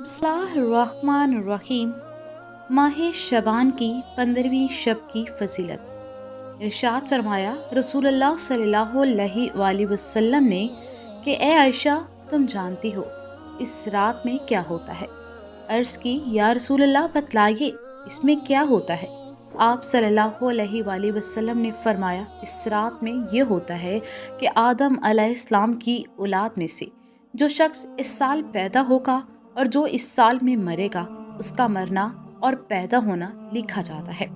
بسم اللہ الرحمن الرحیم۔ ماہ شعبان کی 15ویں شب کی فضیلت۔ ارشاد فرمایا رسول اللہ صلی اللہ علیہ وآلہ وسلم نے کہ اے عائشہ، تم جانتی ہو اس رات میں کیا ہوتا ہے؟ عرض کی یا رسول اللہ بتلائیے، اس میں کیا ہوتا ہے؟ آپ صلی اللہ علیہ وآلہ وسلم نے فرمایا اس رات میں یہ ہوتا ہے کہ آدم علیہ السلام کی اولاد میں سے جو شخص اس سال پیدا ہوگا اور جو اس سال میں مرے گا، اس کا مرنا اور پیدا ہونا لکھا جاتا ہے،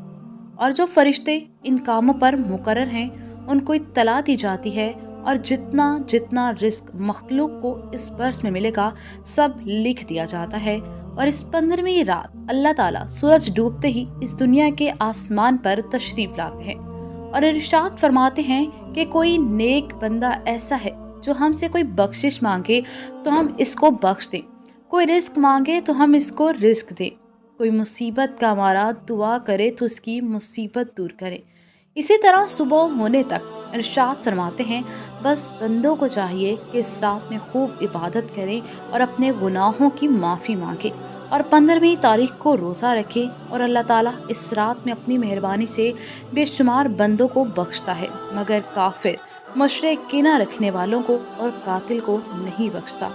اور جو فرشتے ان کاموں پر مقرر ہیں ان کو اطلاع دی جاتی ہے، اور جتنا رزق مخلوق کو اس برس میں ملے گا سب لکھ دیا جاتا ہے۔ اور اس 15ویں رات اللہ تعالیٰ سورج ڈوبتے ہی اس دنیا کے آسمان پر تشریف لاتے ہیں اور ارشاد فرماتے ہیں کہ کوئی نیک بندہ ایسا ہے جو ہم سے کوئی بخشش مانگے تو ہم اس کو بخش دیں، کوئی رزق مانگے تو ہم اس کو رزق دیں، کوئی مصیبت کا مارا دعا کرے تو اس کی مصیبت دور کرے۔ اسی طرح صبح ہونے تک ارشاد فرماتے ہیں بس بندوں کو چاہیے کہ اس رات میں خوب عبادت کریں اور اپنے گناہوں کی معافی مانگیں، اور 15ویں تاریخ کو روزہ رکھیں، اور اللہ تعالیٰ اس رات میں اپنی مہربانی سے بے شمار بندوں کو بخشتا ہے، مگر کافر، مشرک، کینہ رکھنے والوں کو اور قاتل کو نہیں بخشتا۔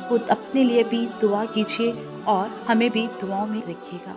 خود اپنے لیے بھی دعا کیجیے اور ہمیں بھی دعاؤں میں رکھیے گا۔